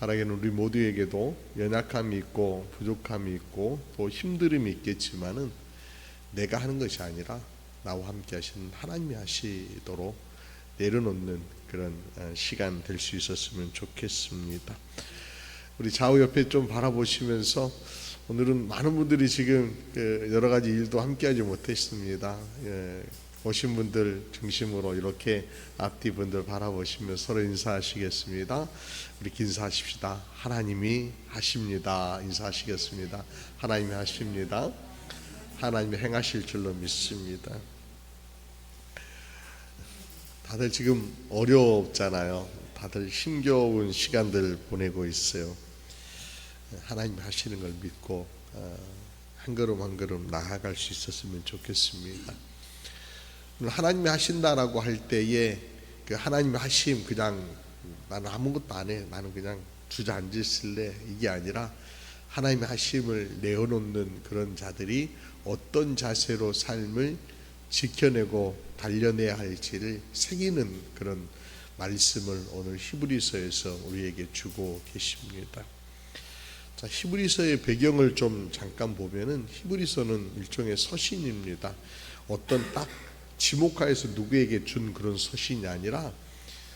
바라기는 우리 모두에게도 연약함이 있고 부족함이 있고 또 힘듦이 있겠지만은 내가 하는 것이 아니라 나와 함께 하시는 하나님이 하시도록 내려놓는 그런 시간 될 수 있었으면 좋겠습니다. 우리 좌우 옆에 좀 바라보시면서 오늘은 많은 분들이 지금 여러 가지 일도 함께 하지 못했습니다. 오신 분들 중심으로 이렇게 앞뒤 분들 바라보시며 서로 인사하시겠습니다. 우리 인사하십시다. 하나님이 하십니다. 인사하시겠습니다. 하나님이 하십니다. 하나님이 행하실 줄로 믿습니다. 다들 지금 어렵잖아요. 다들 힘겨운 시간들 보내고 있어요. 하나님이 하시는 걸 믿고 한 걸음 한 걸음 나아갈 수 있었으면 좋겠습니다. 하나님이 하신다라고 할 때에 그 하나님이 하심 그냥 나는 아무것도 안 해, 나는 그냥 주저앉아 있을래, 이게 아니라 하나님의 하심을 내어놓는 그런 자들이 어떤 자세로 삶을 지켜내고 달려내야 할지를 새기는 그런 말씀을 오늘 히브리서에서 우리에게 주고 계십니다. 자, 히브리서의 배경을 좀 잠깐 보면은 히브리서는 일종의 서신입니다. 어떤 딱 지목하에서 누구에게 준 그런 서신이 아니라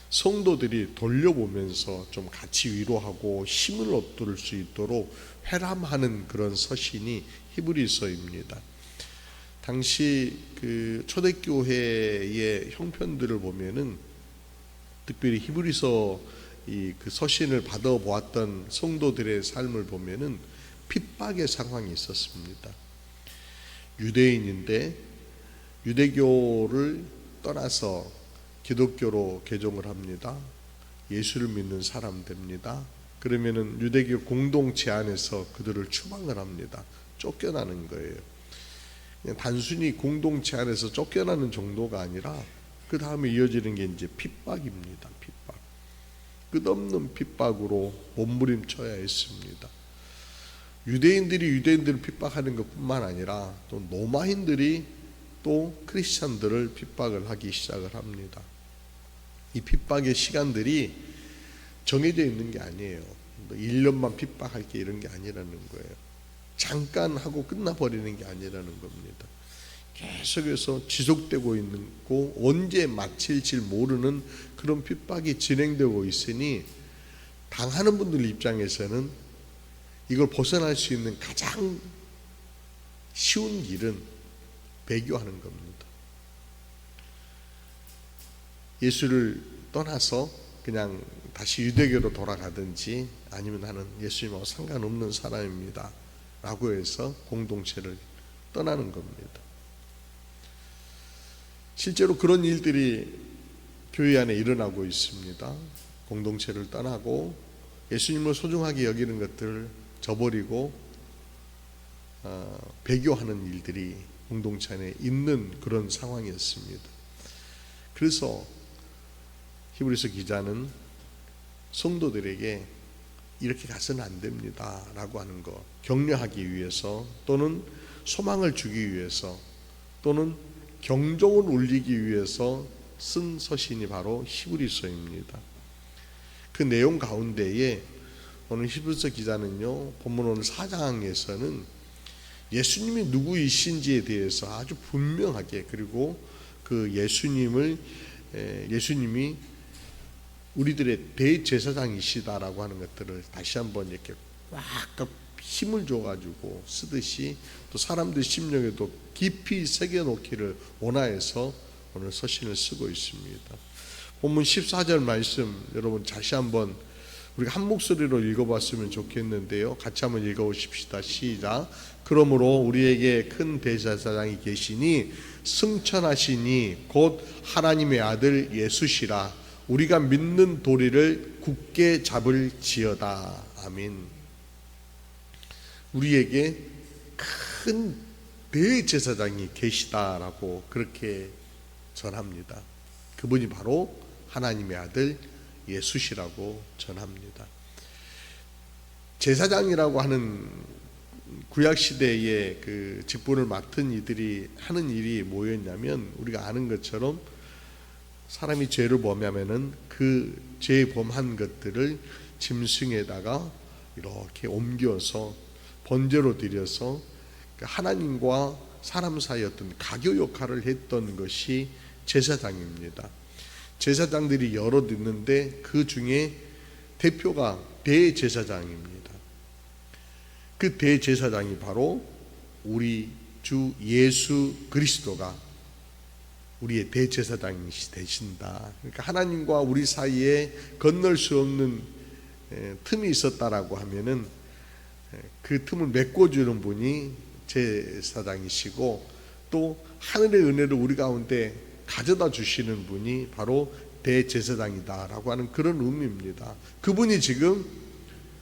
성도들이 돌려보면서 좀 같이 위로하고 힘을 얻을 수 있도록 회람하는 그런 서신이 히브리서입니다. 당시 그 초대교회의 형편들을 보면은 특별히 히브리서 그 서신을 받아보았던 성도들의 삶을 보면은 핍박의 상황이 있었습니다. 유대인인데 유대교를 떠나서 기독교로 개종을 합니다. 예수를 믿는 사람 됩니다. 그러면은 유대교 공동체 안에서 그들을 추방을 합니다. 쫓겨나는 거예요. 그냥 단순히 공동체 안에서 쫓겨나는 정도가 아니라 그 다음에 이어지는 게 이제 핍박입니다. 핍박. 끝없는 핍박으로 몸부림쳐야 했습니다. 유대인들이 유대인들을 핍박하는 것뿐만 아니라 또 로마인들이 또 크리스찬들을 핍박을 하기 시작을 합니다. 이 핍박의 시간들이 정해져 있는 게 아니에요. 1년만 핍박할게 이런 게 아니라는 거예요. 잠깐 하고 끝나버리는 게 아니라는 겁니다. 계속해서 지속되고 있는 거, 언제 마칠지 모르는 그런 핍박이 진행되고 있으니 당하는 분들 입장에서는 이걸 벗어날 수 있는 가장 쉬운 길은 배교하는 겁니다. 예수를 떠나서 그냥 다시 유대교로 돌아가든지 아니면 나는 예수님하고 상관없는 사람입니다 라고 해서 공동체를 떠나는 겁니다. 실제로 그런 일들이 교회 안에 일어나고 있습니다. 공동체를 떠나고 예수님을 소중하게 여기는 것들을 저버리고 배교하는 일들이 공동체 안에 있는 그런 상황이었습니다. 그래서 히브리서 기자는 성도들에게 이렇게 가서는 안 됩니다 라고 하는 거 격려하기 위해서 또는 소망을 주기 위해서 또는 경종을 울리기 위해서 쓴 서신이 바로 히브리서입니다. 그 내용 가운데에 오늘 히브리서 기자는요, 본문 오늘 4장에서는 예수님이 누구이신지에 대해서 아주 분명하게, 그리고 그 예수님이 우리들의 대제사장이시다라고 하는 것들을 다시 한번 이렇게 꽉 힘을 줘가지고 쓰듯이 또 사람들 심령에도 깊이 새겨놓기를 원하여서 오늘 서신을 쓰고 있습니다. 본문 14절 말씀 여러분 다시 한번 우리가 한 목소리로 읽어봤으면 좋겠는데요. 같이 한번 읽어보십시다. 시작. 그러므로 우리에게 큰 대제사장이 계시니 승천하시니 곧 하나님의 아들 예수시라. 우리가 믿는 도리를 굳게 잡을지어다. 아멘. 우리에게 큰 대제사장이 계시다라고 그렇게 전합니다. 그분이 바로 하나님의 아들 예수시라고 전합니다. 제사장이라고 하는 구약시대의 그 직분을 맡은 이들이 하는 일이 뭐였냐면, 우리가 아는 것처럼 사람이 죄를 범하면은 그 죄 범한 것들을 짐승에다가 이렇게 옮겨서 번제로 드려서 하나님과 사람 사이 어떤 가교 역할을 했던 것이 제사장입니다. 제사장들이 여럿 있는데 그 중에 대표가 대제사장입니다. 그 대제사장이 바로 우리 주 예수 그리스도가 우리의 대제사장이 되신다. 그러니까 하나님과 우리 사이에 건널 수 없는 틈이 있었다라고 하면은 그 틈을 메꿔주는 분이 제사장이시고, 또 하늘의 은혜를 우리 가운데 가져다 주시는 분이 바로 대제사장이다라고 하는 그런 의미입니다. 그분이 지금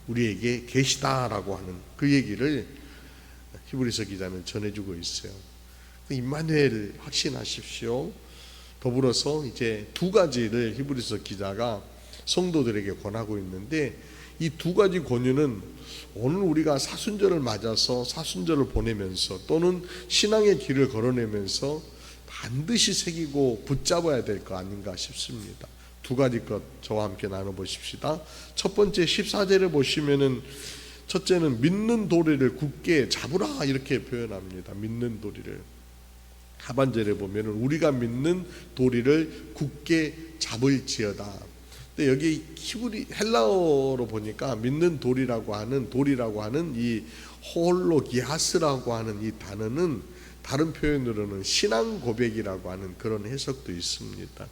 우리에게 계시다라고 하는 그 얘기를 히브리서 기자는 전해주고 있어요. 임마누엘 확신하십시오. 더불어서 이제 두 가지를 히브리서 기자가 성도들에게 권하고 있는데, 이 두 가지 권유는 오늘 우리가 사순절을 맞아서 사순절을 보내면서 또는 신앙의 길을 걸어내면서 반드시 새기고 붙잡아야 될 거 아닌가 싶습니다. 두 가지 것 저와 함께 나눠보십시다. 첫 번째 14절에 보시면은 첫째는 믿는 도리를 굳게 잡으라 이렇게 표현합니다. 믿는 도리를. 하반절에 보면은 우리가 믿는 도리를 굳게 잡을지어다. 근데 여기 히브리 헬라어로 보니까 믿는 도리라고 하는 이 홀로기하스라고 하는 이 단어는 다른 표현으로는 신앙 고백이라고 하는 그런 해석도 있습니다.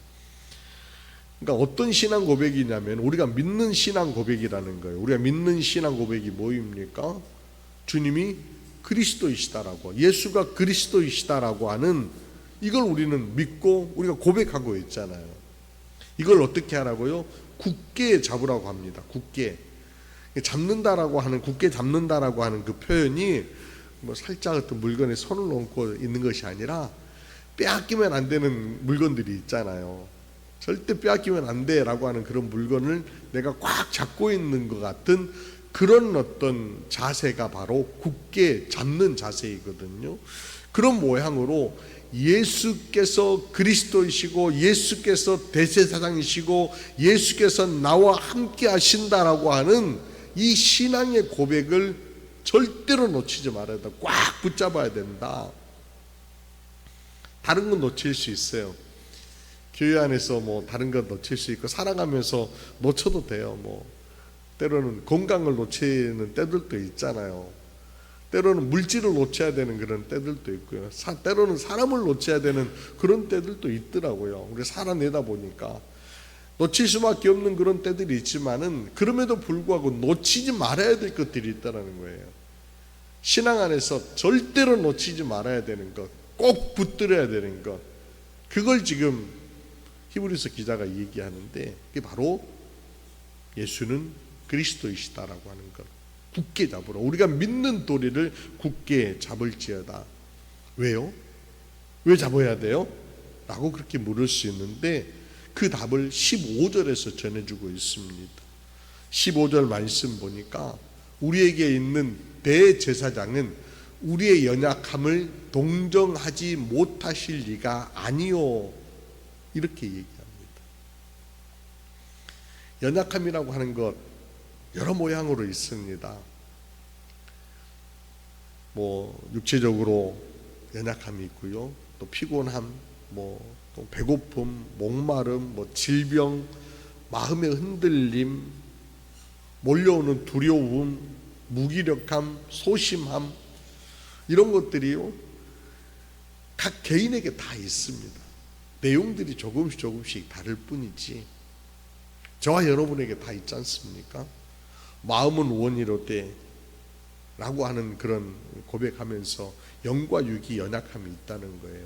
그러니까 어떤 신앙 고백이냐면 우리가 믿는 신앙 고백이라는 거예요. 우리가 믿는 신앙 고백이 뭐입니까? 주님이 그리스도이시다라고, 예수가 그리스도이시다라고 하는 이걸 우리는 믿고 우리가 고백하고 있잖아요. 이걸 어떻게 하라고요? 굳게 잡으라고 합니다. 굳게 잡는다라고 하는, 굳게 잡는다라고 하는 그 표현이 뭐 살짝 어떤 물건에 손을 얹고 있는 것이 아니라 빼앗기면 안 되는 물건들이 있잖아요. 절대 빼앗기면 안 돼라고 하는 그런 물건을 내가 꽉 잡고 있는 것 같은 그런 어떤 자세가 바로 굳게 잡는 자세이거든요. 그런 모양으로 예수께서 그리스도이시고 예수께서 대제사장이시고 예수께서 나와 함께 하신다라고 하는 이 신앙의 고백을 절대로 놓치지 말아야 된다. 꽉 붙잡아야 된다. 다른 건 놓칠 수 있어요. 교회 안에서 뭐 다른 건 놓칠 수 있고 살아가면서 놓쳐도 돼요. 뭐 때로는 건강을 놓치는 때들도 있잖아요. 때로는 물질을 놓쳐야 되는 그런 때들도 있고요. 때로는 사람을 놓쳐야 되는 그런 때들도 있더라고요. 우리 살아내다 보니까 놓칠 수밖에 없는 그런 때들이 있지만은 그럼에도 불구하고 놓치지 말아야 될 것들이 있다는 거예요. 신앙 안에서 절대로 놓치지 말아야 되는 것, 꼭 붙들어야 되는 것, 그걸 지금 히브리서 기자가 얘기하는데 그게 바로 예수는 그리스도이시다라고 하는 것. 굳게 잡으라. 우리가 믿는 도리를 굳게 잡을지어다. 왜요? 왜 잡아야 돼요? 라고 그렇게 물을 수 있는데 그 답을 15절에서 전해주고 있습니다. 15절 말씀 보니까 우리에게 있는 대제사장은 우리의 연약함을 동정하지 못하실 리가 아니요, 이렇게 얘기합니다. 연약함이라고 하는 것 여러 모양으로 있습니다. 뭐 육체적으로 연약함이 있고요, 또 피곤함, 또 배고픔, 목마름, 질병, 마음의 흔들림, 몰려오는 두려움, 무기력함, 소심함, 이런 것들이요 각 개인에게 다 있습니다. 내용들이 조금씩 다를 뿐이지 저와 여러분에게 다 있지 않습니까? 마음은 원이로되 라고 하는 그런 고백하면서 영과 육이 연약함이 있다는 거예요.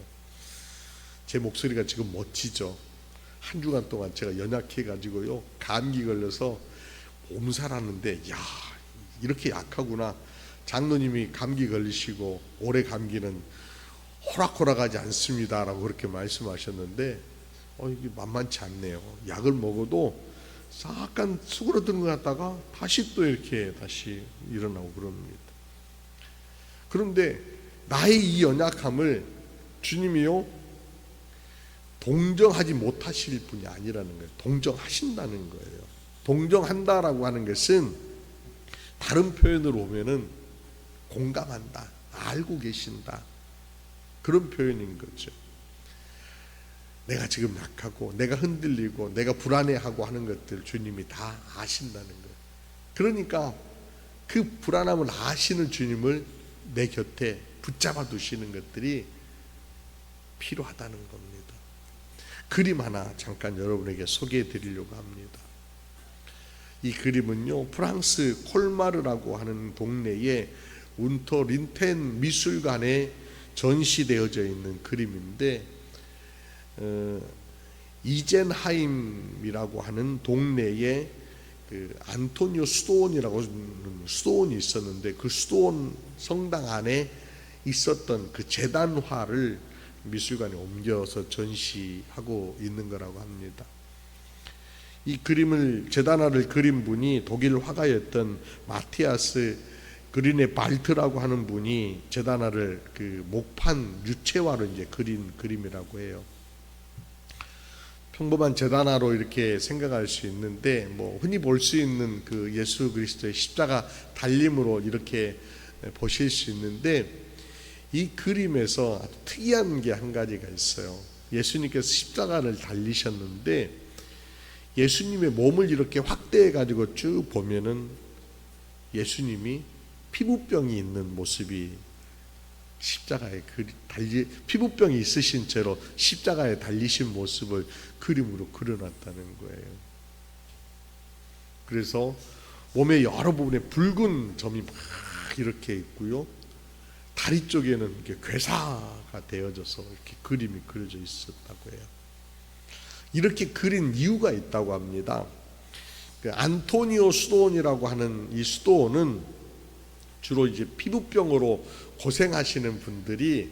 제 목소리가 지금 멋지죠? 한 주간 동안 제가 연약해가지고요 감기 걸려서 몸살하는데 야, 이렇게 약하구나. 장로님이 감기 걸리시고 올해 감기는 호락호락하지 않습니다 라고 그렇게 말씀하셨는데 이게 만만치 않네요. 약을 먹어도 약간 수그러드는 것 같다가 다시 또 이렇게 다시 일어나고 그럽니다. 그런데 나의 이 연약함을 주님이요 동정하지 못하실 분이 아니라는 거예요. 동정하신다는 거예요. 동정한다라고 하는 것은 다른 표현으로 보면은 공감한다, 알고 계신다, 그런 표현인 거죠. 내가 지금 약하고 내가 흔들리고 내가 불안해하고 하는 것들 주님이 다 아신다는 거예요. 그러니까 그 불안함을 아시는 주님을 내 곁에 붙잡아 두시는 것들이 필요하다는 겁니다. 그림 하나 잠깐 여러분에게 소개해 드리려고 합니다. 이 그림은요, 프랑스 콜마르라고 하는 동네에 운터 린텐 미술관에 전시되어져 있는 그림인데, 이젠하임이라고 하는 동네에 그 안토니오 수도원이라고 수도원이 있었는데, 그 수도원 성당 안에 있었던 그 제단화를 미술관에 옮겨서 전시하고 있는 거라고 합니다. 이 그림을, 제단화를 그린 분이 독일 화가였던 마티아스 그리네 발트라고 하는 분이 제단화를 그 목판 유채화로 이제 그린 그림이라고 해요. 평범한 제단화로 이렇게 생각할 수 있는데, 뭐 흔히 볼 수 있는 그 예수 그리스도의 십자가 달림으로 이렇게 보실 수 있는데, 이 그림에서 아주 특이한 게 한 가지가 있어요. 예수님께서 십자가를 달리셨는데 예수님의 몸을 이렇게 확대해 가지고 쭉 보면은 예수님이 피부병이 있는 모습이 십자가에 피부병이 있으신 채로 십자가에 달리신 모습을 그림으로 그려놨다는 거예요. 그래서 몸의 여러 부분에 붉은 점이 막 이렇게 있고요, 다리 쪽에는 이렇게 괴사가 되어져서 이렇게 그림이 그려져 있었다고 해요. 이렇게 그린 이유가 있다고 합니다. 그 안토니오 수도원이라고 하는 이 수도원은 주로 이제 피부병으로 고생하시는 분들이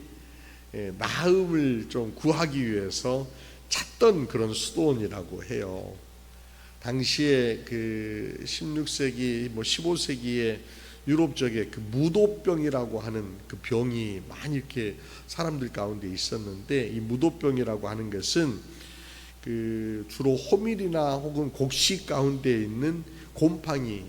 나음을 좀 구하기 위해서 찾던 그런 수도원이라고 해요. 당시에 그 16세기, 뭐 15세기에 유럽 쪽에 그 무도병이라고 하는 그 병이 많이 이렇게 사람들 가운데 있었는데, 이 무도병이라고 하는 것은 그 주로 호밀이나 혹은 곡식 가운데 있는 곰팡이,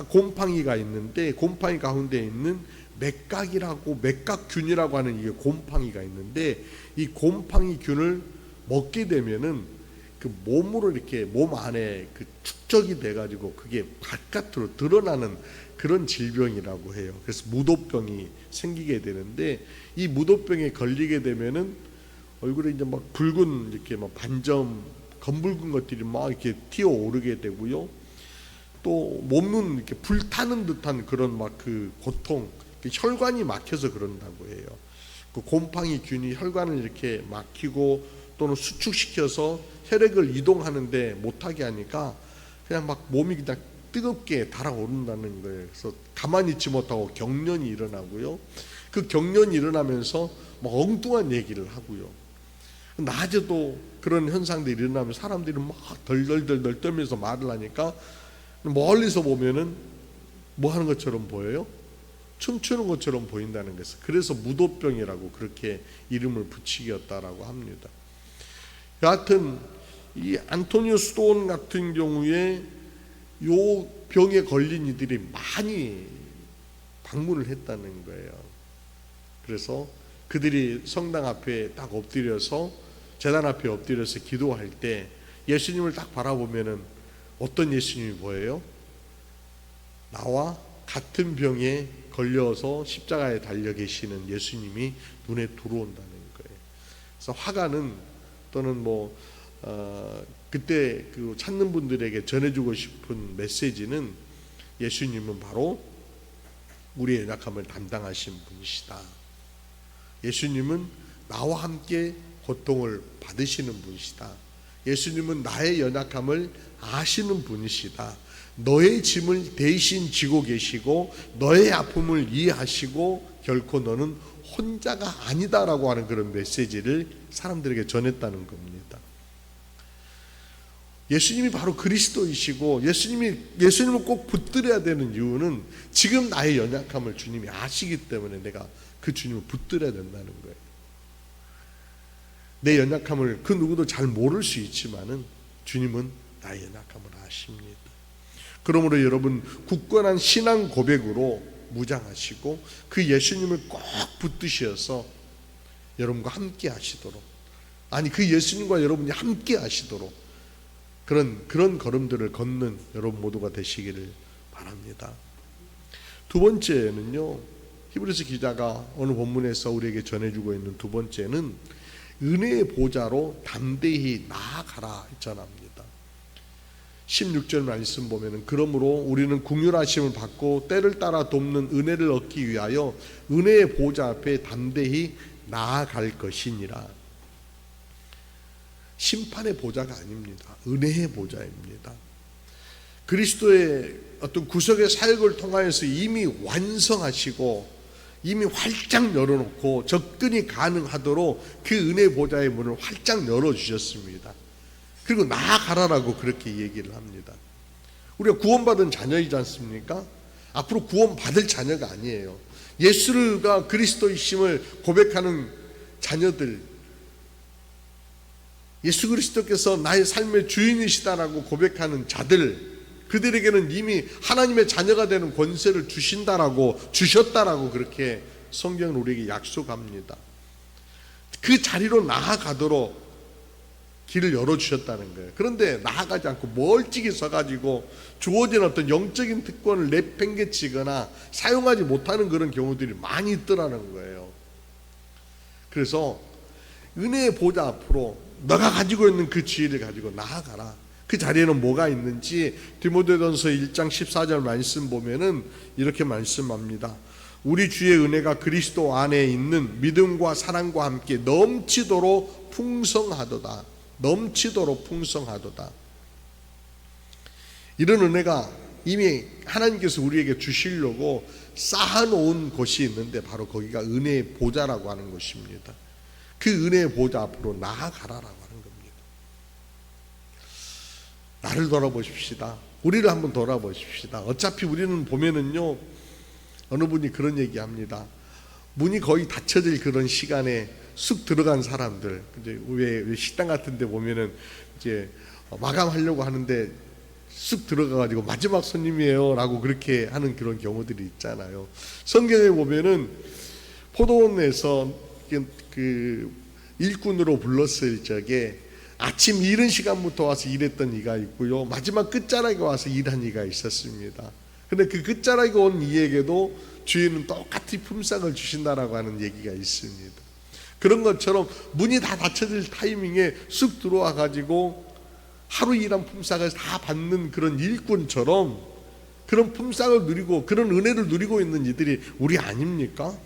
곰팡이가 있는데, 곰팡이 가운데 있는 맥각이라고, 맥각균이라고 하는 이게 곰팡이가 있는데, 이 곰팡이균을 먹게 되면은 그 몸으로 이렇게 몸 안에 그 축적이 돼가지고 그게 바깥으로 드러나는 그런 질병이라고 해요. 그래서 무도병이 생기게 되는데, 이 무도병에 걸리게 되면은 얼굴에 이제 막 붉은 이렇게 막 반점, 검붉은 것들이 막 이렇게 튀어오르게 되고요. 또 몸은 이렇게 불타는 듯한 그런 막 그 고통, 혈관이 막혀서 그런다고 해요. 그 곰팡이균이 혈관을 이렇게 막히고 또는 수축시켜서 혈액을 이동하는데 못하게 하니까 그냥 막 몸이 그냥 뜨겁게 달아오른다는 거예요. 그래서 가만히 있지 못하고 경련이 일어나고요. 그 경련이 일어나면서 막 엉뚱한 얘기를 하고요. 낮에도 그런 현상들이 일어나면 사람들이 막 덜덜덜덜 떨면서 말을 하니까 멀리서 보면은 뭐 하는 것처럼 보여요? 춤추는 것처럼 보인다는 것을. 그래서 무도병이라고 그렇게 이름을 붙이기였다라고 합니다. 여하튼 이 안토니오 수도원 같은 경우에 요 병에 걸린 이들이 많이 방문을 했다는 거예요. 그래서 그들이 성당 앞에 딱 엎드려서, 제단 앞에 엎드려서 기도할 때 예수님을 딱 바라보면은 어떤 예수님이 보여요? 나와 같은 병에 걸려서 십자가에 달려 계시는 예수님이 눈에 들어온다는 거예요. 그래서 화가는 또는 그때 그 찾는 분들에게 전해주고 싶은 메시지는, 예수님은 바로 우리의 연약함을 담당하신 분이시다. 예수님은 나와 함께 고통을 받으시는 분이시다. 예수님은 나의 연약함을 아시는 분이시다. 너의 짐을 대신 지고 계시고 너의 아픔을 이해하시고 결코 너는 혼자가 아니다라고 하는 그런 메시지를 사람들에게 전했다는 겁니다. 예수님이 바로 그리스도이시고, 예수님을 꼭 붙들어야 되는 이유는 지금 나의 연약함을 주님이 아시기 때문에 내가 그 주님을 붙들어야 된다는 거예요. 내 연약함을 그 누구도 잘 모를 수 있지만은 주님은 나의 연약함을 아십니다. 그러므로 여러분 굳건한 신앙 고백으로 무장하시고 그 예수님을 꼭 붙드셔서 여러분과 함께 하시도록, 아니 그 예수님과 여러분이 함께 하시도록 그런 걸음들을 걷는 여러분 모두가 되시기를 바랍니다. 두 번째는요, 히브리서 기자가 오늘 본문에서 우리에게 전해주고 있는 두 번째는 은혜의 보좌로 담대히 나아가라 전합니다. 16절 말씀 보면은 그러므로 우리는 긍휼하심을 받고 때를 따라 돕는 은혜를 얻기 위하여 은혜의 보좌 앞에 담대히 나아갈 것이니라. 심판의 보좌가 아닙니다. 은혜의 보좌입니다. 그리스도의 어떤 구속의 사역을 통하여서 이미 완성하시고 이미 활짝 열어놓고 접근이 가능하도록 그 은혜의 보좌의 문을 활짝 열어주셨습니다. 그리고 나아가라라고 그렇게 얘기를 합니다. 우리가 구원받은 자녀이지 않습니까? 앞으로 구원받을 자녀가 아니에요. 예수가 그리스도이심을 고백하는 자녀들, 예수 그리스도께서 나의 삶의 주인이시다라고 고백하는 자들, 그들에게는 이미 하나님의 자녀가 되는 권세를 주셨다라고 그렇게 성경은 우리에게 약속합니다. 그 자리로 나아가도록 길을 열어주셨다는 거예요. 그런데 나아가지 않고 멀찍이 서가지고 주어진 어떤 영적인 특권을 내팽개치거나 사용하지 못하는 그런 경우들이 많이 있더라는 거예요. 그래서 은혜의 보좌 앞으로 너가 가지고 있는 그 지혜를 가지고 나아가라. 그 자리에는 뭐가 있는지 디모데전서 1장 14절 말씀 보면은 이렇게 말씀합니다. 우리 주의 은혜가 그리스도 안에 있는 믿음과 사랑과 함께 넘치도록 풍성하도다. 넘치도록 풍성하도다. 이런 은혜가 이미 하나님께서 우리에게 주시려고 쌓아놓은 곳이 있는데 바로 거기가 은혜의 보좌라고 하는 것입니다. 그 은혜의 보좌 앞으로 나아가라라고 하는 겁니다. 나를 돌아보십시다. 우리를 한번 돌아보십시다. 어차피 우리는 보면은요, 어느 분이 그런 얘기합니다. 문이 거의 닫혀질 그런 시간에 쑥 들어간 사람들, 이제 왜 식당 같은 데 보면은 이제 마감하려고 하는데 쑥 들어가가지고 마지막 손님이에요라고 그렇게 하는 그런 경우들이 있잖아요. 성경에 보면은 포도원에서 그 일꾼으로 불렀을 적에 아침 이른 시간부터 와서 일했던 이가 있고요, 마지막 끝자락에 와서 일한 이가 있었습니다. 근데 그 끝자락에 온 이에게도 주인은 똑같이 품삯을 주신다라고 하는 얘기가 있습니다. 그런 것처럼 문이 다 닫혀질 타이밍에 쑥 들어와 가지고 하루 일한 품삯을 다 받는 그런 일꾼처럼 그런 품삯을 누리고 그런 은혜를 누리고 있는 이들이 우리 아닙니까?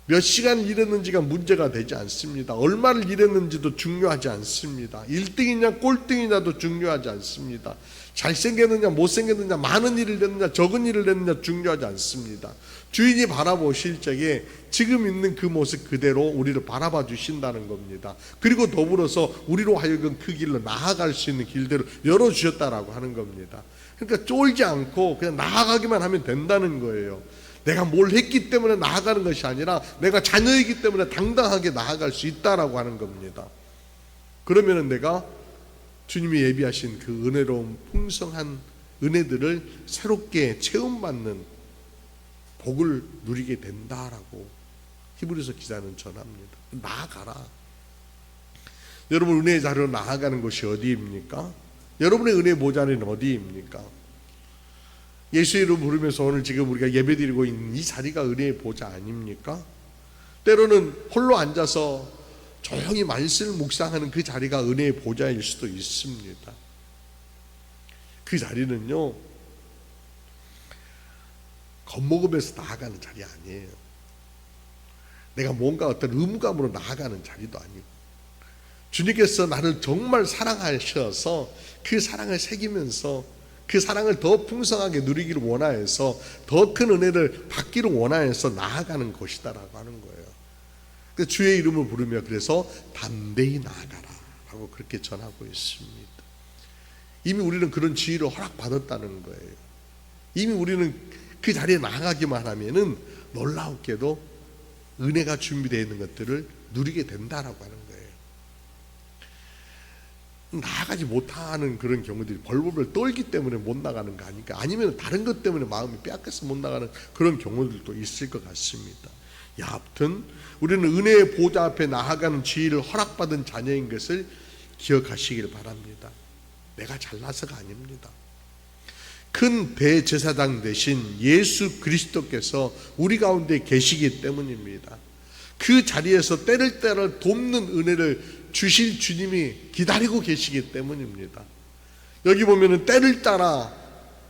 몇 시간 일했는지가 문제가 되지 않습니다. 얼마를 일했는지도 중요하지 않습니다. 1등이냐 꼴등이냐도 중요하지 않습니다. 잘생겼느냐 못생겼느냐, 많은 일을 했느냐 적은 일을 했느냐 중요하지 않습니다. 주인이 바라보실 적에 지금 있는 그 모습 그대로 우리를 바라봐 주신다는 겁니다. 그리고 더불어서 우리로 하여금 그 길로 나아갈 수 있는 길대로 열어주셨다라고 하는 겁니다. 그러니까 쫄지 않고 그냥 나아가기만 하면 된다는 거예요. 내가 뭘 했기 때문에 나아가는 것이 아니라 내가 자녀이기 때문에 당당하게 나아갈 수 있다라고 하는 겁니다. 그러면은 내가 주님이 예비하신 그 은혜로운 풍성한 은혜들을 새롭게 체험받는 복을 누리게 된다라고 히브리서 기자는 전합니다. 나아가라. 여러분, 은혜의 자리로 나아가는 곳이 어디입니까? 여러분의 은혜의 보좌는 어디입니까? 예수 이름 부르면서 오늘 지금 우리가 예배드리고 있는 이 자리가 은혜의 보좌 아닙니까? 때로는 홀로 앉아서 조용히 말씀을 묵상하는 그 자리가 은혜의 보좌일 수도 있습니다. 그 자리는요, 겉모금에서 나아가는 자리 아니에요. 내가 뭔가 어떤 의무감으로 나아가는 자리도 아니고, 주님께서 나를 정말 사랑하셔서 그 사랑을 새기면서 그 사랑을 더 풍성하게 누리기를 원하여서 더 큰 은혜를 받기를 원하여서 나아가는 것이다라고 하는 거예요. 그래서 주의 이름을 부르며 그래서 담대히 나아가라 라고 그렇게 전하고 있습니다. 이미 우리는 그런 지위를 허락받았다는 거예요. 이미 우리는 그 자리에 나아가기만 하면은 놀라웠게도 은혜가 준비되어 있는 것들을 누리게 된다라고 하는 거예요. 나아가지 못하는 그런 경우들이 벌벌 떨기 때문에 못 나가는 거 아닐까? 아니면 다른 것 때문에 마음이 빼앗겨서 못 나가는 그런 경우들도 있을 것 같습니다. 여하튼 우리는 은혜의 보좌 앞에 나아가는 지위를 허락받은 자녀인 것을 기억하시길 바랍니다. 내가 잘나서가 아닙니다. 큰 대제사장 되신 예수 그리스도께서 우리 가운데 계시기 때문입니다. 그 자리에서 때를 따라 돕는 은혜를 주실 주님이 기다리고 계시기 때문입니다. 여기 보면은 때를 따라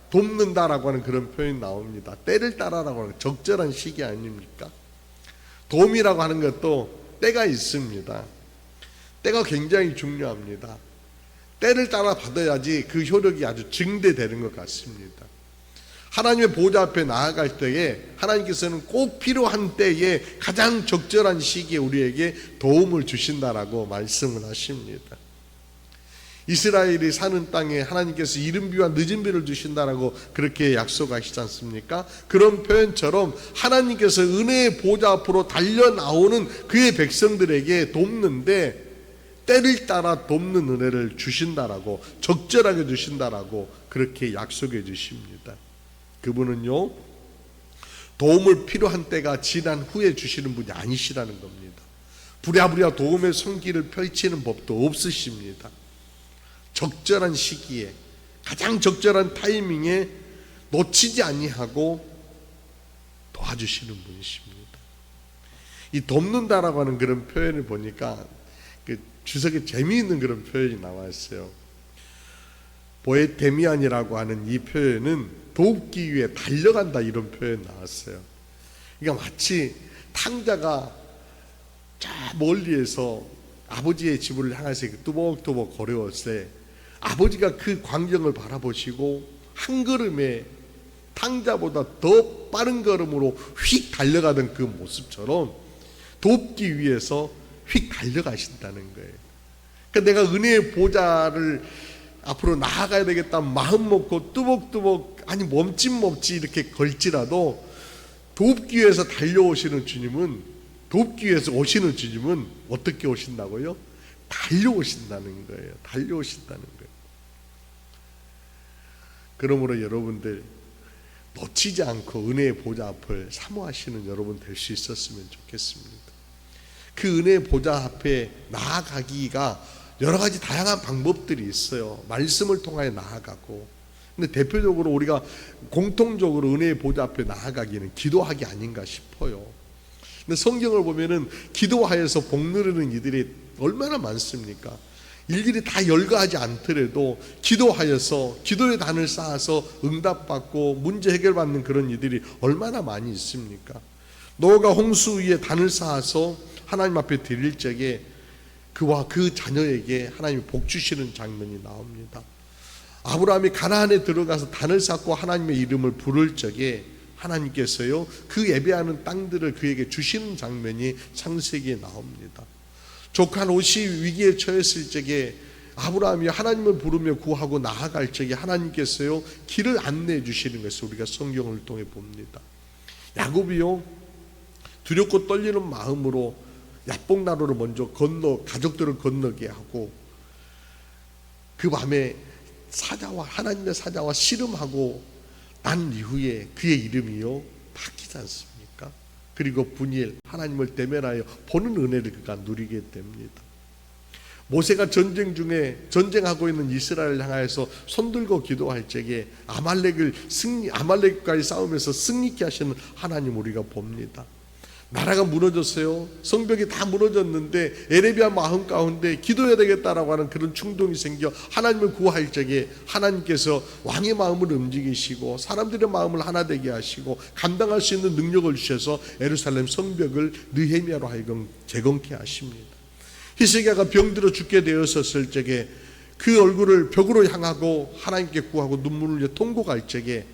돕는다라고 하는 그런 표현이 나옵니다. 때를 따라라고 하는 적절한 시기 아닙니까? 도움이라고 하는 것도 때가 있습니다. 때가 굉장히 중요합니다. 때를 따라 받아야지 그 효력이 아주 증대되는 것 같습니다. 하나님의 보좌 앞에 나아갈 때에 하나님께서는 꼭 필요한 때에 가장 적절한 시기에 우리에게 도움을 주신다라고 말씀을 하십니다. 이스라엘이 사는 땅에 하나님께서 이른 비와 늦은 비를 주신다라고 그렇게 약속하시지 않습니까? 그런 표현처럼 하나님께서 은혜의 보좌 앞으로 달려 나오는 그의 백성들에게 돕는데 때를 따라 돕는 은혜를 주신다라고, 적절하게 주신다라고 그렇게 약속해 주십니다. 그분은요, 도움을 필요한 때가 지난 후에 주시는 분이 아니시라는 겁니다. 부랴부랴 도움의 손길을 펼치는 법도 없으십니다. 적절한 시기에, 가장 적절한 타이밍에 놓치지 아니하고 도와주시는 분이십니다. 이 돕는다라고 하는 그런 표현을 보니까 그 주석에 재미있는 그런 표현이 나와 있어요. 보에데미안이라고 하는 이 표현은 돕기 위해 달려간다, 이런 표현 나왔어요. 그러니까 마치 탕자가 저 멀리에서 아버지의 집을 향해서 뚜벅뚜벅 걸어왔을 때 아버지가 그 광경을 바라보시고 한 걸음에 탕자보다 더 빠른 걸음으로 휙 달려가던 그 모습처럼 돕기 위해서 휙 달려가신다는 거예요. 그러니까 내가 은혜의 보좌를 앞으로 나아가야 되겠다 마음 먹고 뚜벅뚜벅, 아니 몸짓 이렇게 걸지라도 돕기 위해서 달려오시는 주님은, 돕기 위해서 오시는 주님은 어떻게 오신다고요? 달려오신다는 거예요. 달려오신다는 거예요. 그러므로 여러분들 놓치지 않고 은혜의 보좌 앞을 사모하시는 여러분 될 수 있었으면 좋겠습니다. 그 은혜의 보좌 앞에 나아가기가 여러 가지 다양한 방법들이 있어요. 말씀을 통하여 나아가고, 근데 대표적으로 우리가 공통적으로 은혜의 보좌 앞에 나아가기는 기도하기 아닌가 싶어요. 근데 성경을 보면은 기도하여서 복 누리는 이들이 얼마나 많습니까? 일일이 다 열거하지 않더라도 기도하여서 기도의 단을 쌓아서 응답받고 문제 해결받는 그런 이들이 얼마나 많이 있습니까? 노아가 홍수 위에 단을 쌓아서 하나님 앞에 드릴 적에 그와 그 자녀에게 하나님이 복 주시는 장면이 나옵니다. 아브라함이 가나안에 들어가서 단을 쌓고 하나님의 이름을 부를 적에 하나님께서요 그 예배하는 땅들을 그에게 주시는 장면이 창세기에 나옵니다. 조카 롯이 위기에 처했을 적에 아브라함이 하나님을 부르며 구하고 나아갈 적에 하나님께서요 길을 안내해 주시는 것을 우리가 성경을 통해 봅니다. 야곱이요 두렵고 떨리는 마음으로 야복나루를 먼저 가족들을 건너게 하고 그 밤에 하나님의 사자와 씨름하고 난 이후에 그의 이름이요 바뀌지 않습니까? 그리고 분이엘, 하나님을 대면하여 보는 은혜를 그가 누리게 됩니다. 모세가 전쟁 중에 전쟁하고 있는 이스라엘을 향하여서 손들고 기도할 적에 아말렉과의 싸움에서 승리케 하시는 하나님 우리가 봅니다. 나라가 무너졌어요. 성벽이 다 무너졌는데 에레비아 마음 가운데 기도해야 되겠다라고 하는 그런 충동이 생겨 하나님을 구할 적에 하나님께서 왕의 마음을 움직이시고 사람들의 마음을 하나 되게 하시고 감당할 수 있는 능력을 주셔서 예루살렘 성벽을 느헤미야로 하여금 재건케 하십니다. 히스기야가 병들어 죽게 되었었을 적에 그 얼굴을 벽으로 향하고 하나님께 구하고 눈물을 흘려 통곡할 적에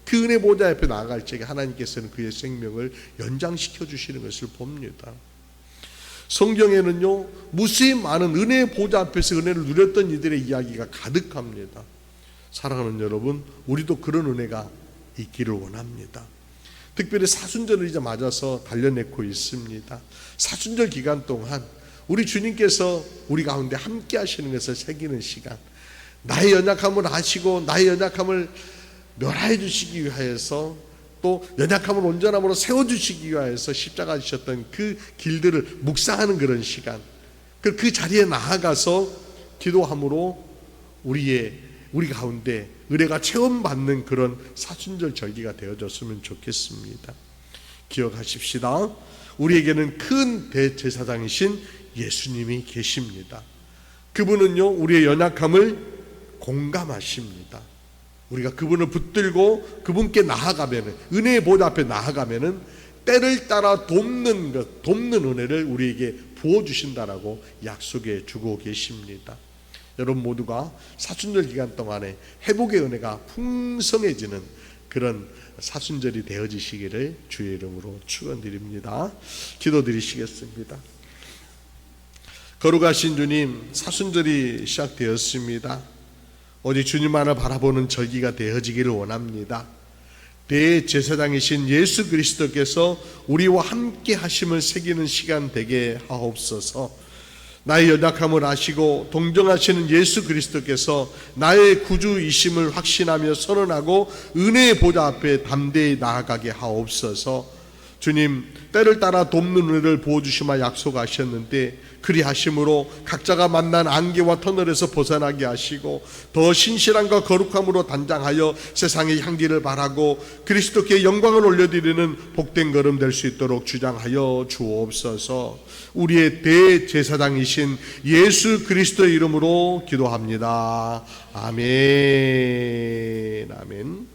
그 은혜 보좌 앞에 나아갈 적에 하나님께서는 그의 생명을 연장시켜 주시는 것을 봅니다. 성경에는요 무수히 많은 은혜의 보좌 앞에서 은혜를 누렸던 이들의 이야기가 가득합니다. 사랑하는 여러분, 우리도 그런 은혜가 있기를 원합니다. 특별히 사순절을 이제 맞아서 달려내고 있습니다. 사순절 기간 동안 우리 주님께서 우리 가운데 함께 하시는 것을 새기는 시간, 나의 연약함을 아시고 나의 연약함을 멸하여 주시기 위하여서 또 연약함을 온전함으로 세워주시기 위하여서 십자가 지셨던 그 길들을 묵상하는 그런 시간, 그 자리에 나아가서 기도함으로 우리 가운데 은혜가 체험받는 그런 사순절 절기가 되어졌으면 좋겠습니다. 기억하십시다. 우리에게는 큰 대제사장이신 예수님이 계십니다. 그분은요, 우리의 연약함을 공감하십니다. 우리가 그분을 붙들고 그분께 나아가면은, 은혜의 보좌 앞에 나아가면은 때를 따라 돕는 은혜를 우리에게 부어주신다라고 약속해 주고 계십니다. 여러분 모두가 사순절 기간 동안에 회복의 은혜가 풍성해지는 그런 사순절이 되어지시기를 주의 이름으로 축원드립니다. 기도드리시겠습니다. 거룩하신 주님, 사순절이 시작되었습니다. 오직 주님만을 바라보는 절기가 되어지기를 원합니다. 대제사장이신 예수 그리스도께서 우리와 함께 하심을 새기는 시간 되게 하옵소서. 나의 연약함을 아시고 동정하시는 예수 그리스도께서 나의 구주이심을 확신하며 선언하고 은혜의 보좌 앞에 담대히 나아가게 하옵소서. 주님, 때를 따라 돕는 은혜를 부어주시마 약속하셨는데 그리하심으로 각자가 만난 안개와 터널에서 벗어나게 하시고 더 신실함과 거룩함으로 단장하여 세상의 향기를 바라고 그리스도께 영광을 올려드리는 복된 걸음 될 수 있도록 주장하여 주옵소서. 우리의 대제사장이신 예수 그리스도의 이름으로 기도합니다. 아멘. 아멘.